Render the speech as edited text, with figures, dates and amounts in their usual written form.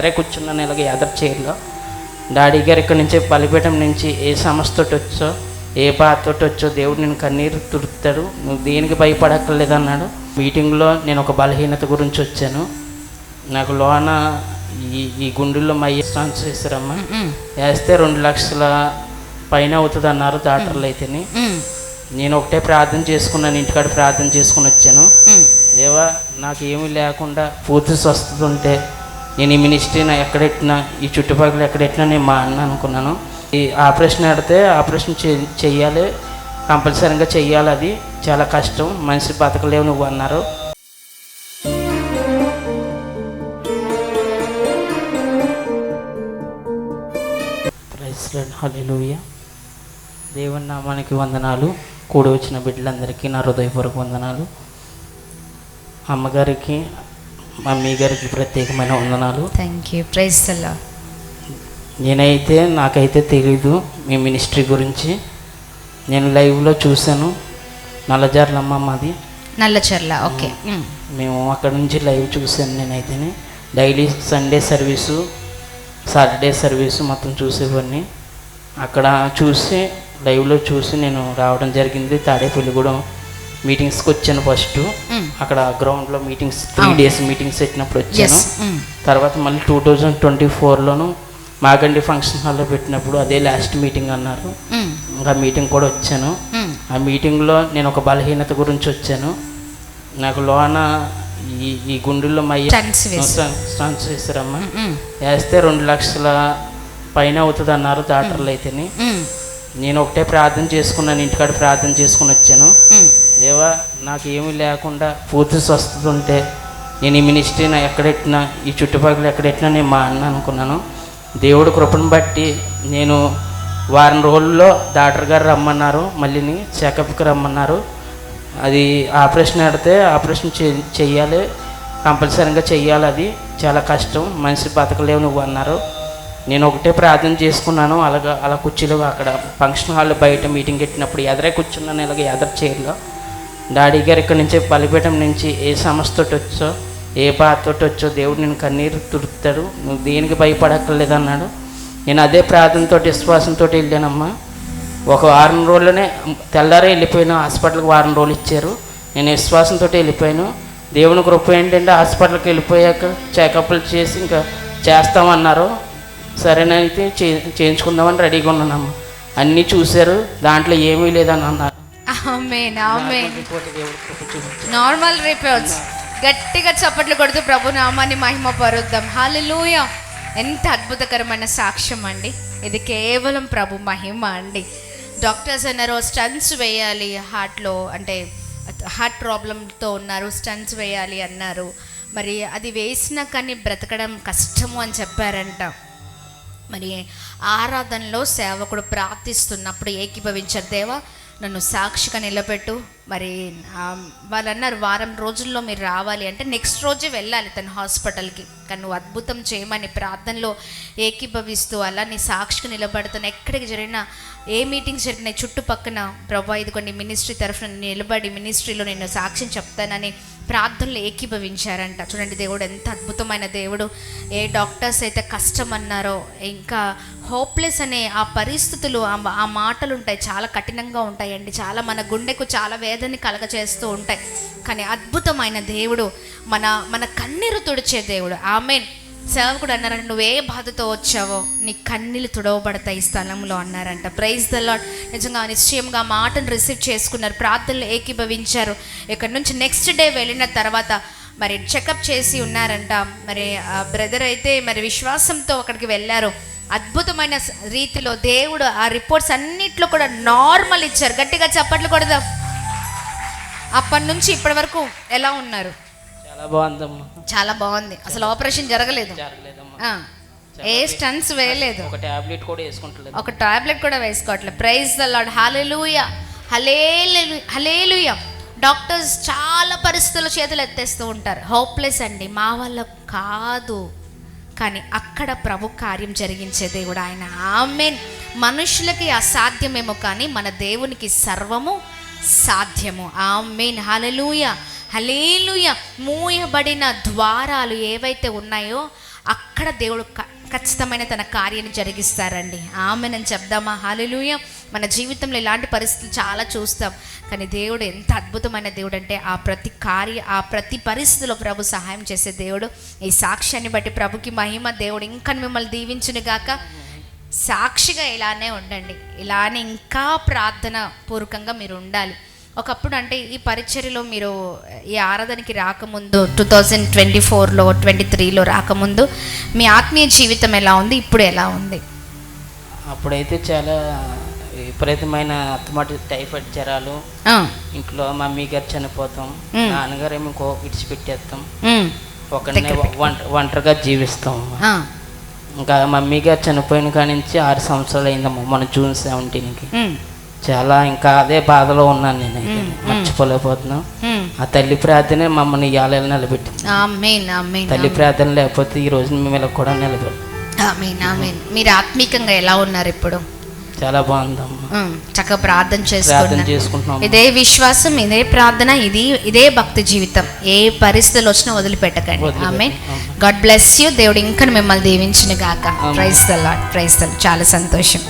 అదే కూర్చున్నాను ఇలాగ ఎదర్ చైర్లో. డాడీ గారు ఇక్కడ నుంచి బలిపీఠం నుంచి ఏ సమస్యతోటి వచ్చో ఏ బాధతోటి వచ్చో దేవుడు నేను కన్నీరు తుడుతాడు, నువ్వు దేనికి భయపడక్కర్లేదు అన్నాడు. మీటింగ్లో నేను ఒక బలహీనత గురించి వచ్చాను. నాకు లోన ఈ గుండెల్లో మయ్య స్టాన్స్ వేసారమ్మా, వేస్తే 2 లక్షల పైన అవుతుంది అన్నారు డాక్టర్లు అయితేని. నేను ఒకటే ప్రార్థన చేసుకున్నాను, ఇంటికాడ ప్రార్థన చేసుకుని వచ్చాను. దేవా నాకు ఏమీ లేకుండా పూర్తి స్వస్థత ఉంటే నేను ఈ మినిస్ట్రీని ఎక్కడెట్టినా ఈ చుట్టుపక్కల ఎక్కడెట్టినా నేను మా అన్న అనుకున్నాను. ఈ ఆపరేషన్ ఆడితే ఆపరేషన్ చెయ్యాలి, కంపల్సరీగా చెయ్యాలి, అది చాలా కష్టం, మనిషి బతకలేవు నువ్వు అన్నారు. ప్రైజ్ లార్డ్, హల్లెలూయా. దేవుని నామానికి వందనాలు. కూడి వచ్చిన బిడ్డలందరికీ నా హృదయపూర్వక వందనాలు. అమ్మగారికి మమ్మీ గారికి ప్రత్యేకమైన వందనాలు. Thank you. Praise the Lord. నాకైతే తెలీదు మీ మినిస్ట్రీ గురించి. నేను లైవ్లో చూశాను. నల్లజర్లమ్మ మాది, నల్లచర్ల. ఓకే. మేము అక్కడ నుంచి లైవ్ చూశాను. నేనైతేనే daily Sunday service, Saturday service మొత్తం చూసేవాడిని. అక్కడ చూసి లైవ్లో చూసి నేను రావడం జరిగింది. తాడేపల్లిగూడెం మీటింగ్స్కి వచ్చాను. ఫస్ట్ అక్కడ గ్రౌండ్లో మీటింగ్స్ 3 days మీటింగ్స్ పెట్టినప్పుడు వచ్చాను. తర్వాత మళ్ళీ 2024లోను మాగండి ఫంక్షన్ హాల్లో పెట్టినప్పుడు అదే లాస్ట్ మీటింగ్ అన్నారు. ఆ మీటింగ్ కూడా వచ్చాను. ఆ మీటింగ్లో నేను ఒక బలహీనత గురించి వచ్చాను. నాకు లోన ఈ గుండెల్లో మయ్య స్టాన్స్ వేసారమ్మా, వేస్తే 2 లక్షల పైన అవుతుంది అన్నారు డాక్టర్లు అయితేని. నేను ఒకటే ప్రార్థన చేసుకున్నాను, ఇంటికాడ ప్రార్థన చేసుకుని వచ్చాను. దేవా నాకు ఏమీ లేకుండా పూర్తి స్వస్థత ఉంటే నేను ఈ మినిస్ట్రీని ఎక్కడెట్టినా ఈ చుట్టుపక్కల ఎక్కడెట్టినా నేను మా అన్న అనుకున్నాను. దేవుడు కృపను బట్టి నేను వారం రోజుల్లో డాక్టర్ గారు రమ్మన్నారు, మళ్ళీని చెకప్కి రమ్మన్నారు. అది ఆపరేషన్ ఆడితే ఆపరేషన్ చెయ్యాలి, కంపల్సరీగా చెయ్యాలి, అది చాలా కష్టం, మనిషి బతకలేవు నువ్వు అన్నారు. నేను ఒకటే ప్రార్థన చేసుకున్నాను. అలా కుర్చీలో అక్కడ ఫంక్షన్ హాల్లో బయట మీటింగ్ పెట్టినప్పుడు ఎదరే కూర్చున్నాను ఇలాగ ఎదర్ చైర్లో. డాడీ గారు ఇక్కడ నుంచి బలిపీఠం నుంచి ఏ సమస్యతోటి వచ్చో ఏ బాధతోటి వచ్చో దేవుడు నేను కన్నీరు తుడుతాడు, నువ్వు దేనికి భయపడక్కర్లేదు అన్నాడు. నేను అదే ప్రార్థనతో విశ్వాసంతో వెళ్ళానమ్మా. ఒక 4 రోజుల్లోనే తెల్లారే వెళ్ళిపోయాను. హాస్పిటల్కి 4 రోజులు ఇచ్చారు. నేను విశ్వాసంతో వెళ్ళిపోయాను. దేవుని కృప ఏంటంటే హాస్పిటల్కి వెళ్ళిపోయాక చెకప్లు చేసి ఇంకా చేస్తామన్నారు. సరేనైతే చేయించుకుందామని రెడీగా ఉన్నానమ్మా. అన్నీ చూశారు, దాంట్లో ఏమీ లేదని అన్నారు. Normal reports. గట్టిగా చప్పట్లు కొడుతూ ప్రభు నామాన్ని మహిమ పరుద్దాం. హల్లెలూయా. ఎంత అద్భుతకరమైన సాక్ష్యం అండి ఇది. కేవలం ప్రభు మహిమ అండి. డాక్టర్స్ అన్నారు స్టంట్స్ వేయాలి హార్ట్లో, అంటే హార్ట్ ప్రాబ్లంతో ఉన్నారు, స్టంట్స్ వేయాలి అన్నారు. మరి అది వేసినా కానీ బ్రతకడం కష్టము అని చెప్పారంట. మరి ఆరాధనలో సేవకుడు ప్రార్థిస్తున్నప్పుడు ఏకీభవించారు, దేవా నన్ను సాక్షిగా నిలబెట్టు. మరి వాళ్ళు అన్నారు 4 రోజుల్లో మీరు రావాలి అంటే నెక్స్ట్ రోజే వెళ్ళాలి తను హాస్పిటల్కి. కానీ నువ్వు అద్భుతం చేయమని ప్రార్థనలో ఏకీభవిస్తూ అలా నీ సాక్షిగా నిలబడుతున్నా. ఎక్కడికి జరిగినా ఏ మీటింగ్స్ జరిగినాయి చుట్టుపక్కన, ప్రభా ఇది కొన్ని మినిస్ట్రీ తరఫున నిలబడి మినిస్ట్రీలో నేను సాక్ష్యం చెప్తానని ప్రార్థనలు ఏకీభవించారంట. చూడండి దేవుడు ఎంత అద్భుతమైన దేవుడు. ఏ డాక్టర్స్ అయితే కష్టం అన్నారో, ఇంకా హోప్లెస్ అనే ఆ పరిస్థితులు, ఆ మాటలు ఉంటాయి, చాలా కఠినంగా ఉంటాయండి. చాలా మన గుండెకు చాలా వేదన కలగచేస్తూ ఉంటాయి. కానీ అద్భుతమైన దేవుడు, మన కన్నీరు తుడిచే దేవుడు. ఆమేన్. సేవకుడు అన్నారంట, నువ్వే బాధతో వచ్చావో నీ కన్నీళ్ళు తుడవబడతాయి ఈ స్థలంలో అన్నారంట. Praise the Lord. నిజంగా నిశ్చయంగా ఆ మాటను రిసీవ్ చేసుకున్నారు, ప్రార్థనలు ఏకీభవించారు. ఇక్కడ నుంచి నెక్స్ట్ డే వెళ్ళిన తర్వాత మరి చెకప్ చేసి ఉన్నారంట. మరి ఆ బ్రదర్ అయితే మరి విశ్వాసంతో అక్కడికి వెళ్ళారు. అద్భుతమైన రీతిలో దేవుడు ఆ రిపోర్ట్స్ అన్నిట్లో కూడా నార్మల్ ఇచ్చారు. గట్టిగా చప్పట్లు కొడదాం. అప్పటి నుంచి ఇప్పటి వరకు ఎలా ఉన్నారు? చాలా బాగుందమ్మా. చాలా బాగుంది. అసలు ఆపరేషన్ జరగలేదు, ఏ స్టంట్స్ వేయలేదు, ఒక టాబ్లెట్ కూడా వేసుకోవట్లేదు. Praise the Lord. Hallelujah, hallelujah. Doctors చాలా పరిస్థితుల్లో చేతులు ఎత్తేస్తూ ఉంటారు, హోప్లెస్ అండి, మా వల్ల కాదు. కానీ అక్కడ ప్రభు కార్యం జరిగించే దేవుడు ఆయన. ఆమేన్. మనుషులకి అసాధ్యమేమో కానీ మన దేవునికి సర్వము సాధ్యము. ఆమేన్. హల్లెలూయా, హల్లెలూయా. మూయబడిన ద్వారాలు ఏవైతే ఉన్నాయో అక్కడ దేవుడు ఖచ్చితమైన తన కార్యాన్ని జరిగిస్తారండి. ఆమెనని చెప్దామా? హల్లెలూయా. మన జీవితంలో ఇలాంటి పరిస్థితులు చాలా చూస్తాం, కానీ దేవుడు ఎంత అద్భుతమైన దేవుడు అంటే ఆ ప్రతి పరిస్థితిలో ప్రభు సహాయం చేసే దేవుడు. ఈ సాక్ష్యాన్ని బట్టి ప్రభుకి మహిమ. దేవుడు ఇంకా మిమ్మల్ని దీవించును గాక. సాక్షిగా ఇలానే ఉండండి, ఇలానే ఇంకా ప్రార్థన పూర్వకంగా మీరు ఉండాలి. ఒకప్పుడు అంటే ఈ పరిచర్యలో మీరు ఈ ఆరాధనకి రాకముందు 2024లో 23లో రాకముందు మీ ఆత్మీయ జీవితం ఎలా ఉంది, ఇప్పుడు ఎలా ఉంది? అప్పుడైతే చాలా విపరీతమైన అత్తమాట టైఫాయిడ్ జ్వరాలు, ఇంట్లో మమ్మీ గారు చనిపోతాం, నాన్నగారు ఏమో విడిచిపెట్టేస్తాం, ఒకరినే ఒంటరిగా జీవిస్తాం. ఇంకా మమ్మీ గారు చనిపోయిన కాడి నుంచి 6 సంవత్సరాలు అయిందమ్మా, మన జూన్ 17కి. చాలా ఇంకా అదే బాధలో ఉన్నాను నేనైతే, మర్చిపోలేకపోతున్నాం. ఆ తల్లి ప్రార్థనే మమ్మల్ని ఇవాళ నిలబెట్టింది. తల్లి ప్రార్థన లేకపోతే ఈ రోజు మిమ్మల్ని కూడా నిలబెట్టి. మీరు ఆత్మీకంగా ఎలా ఉన్నారు ఇప్పుడు? చాలా బాగుందమ్మా, చక్కగా ప్రార్థన చేసుకుంటున్నాం. ఇదే విశ్వాసం, ఇదే ప్రార్థన, ఇదే భక్తి జీవితం. ఏ పరిస్థితులు వచ్చినా వదిలిపెట్టకండి. ఆమేన్. God bless you. దేవుడు ఇంకా మిమ్మల్ని దీవించును గాక. Praise the Lord. చాలా సంతోషం.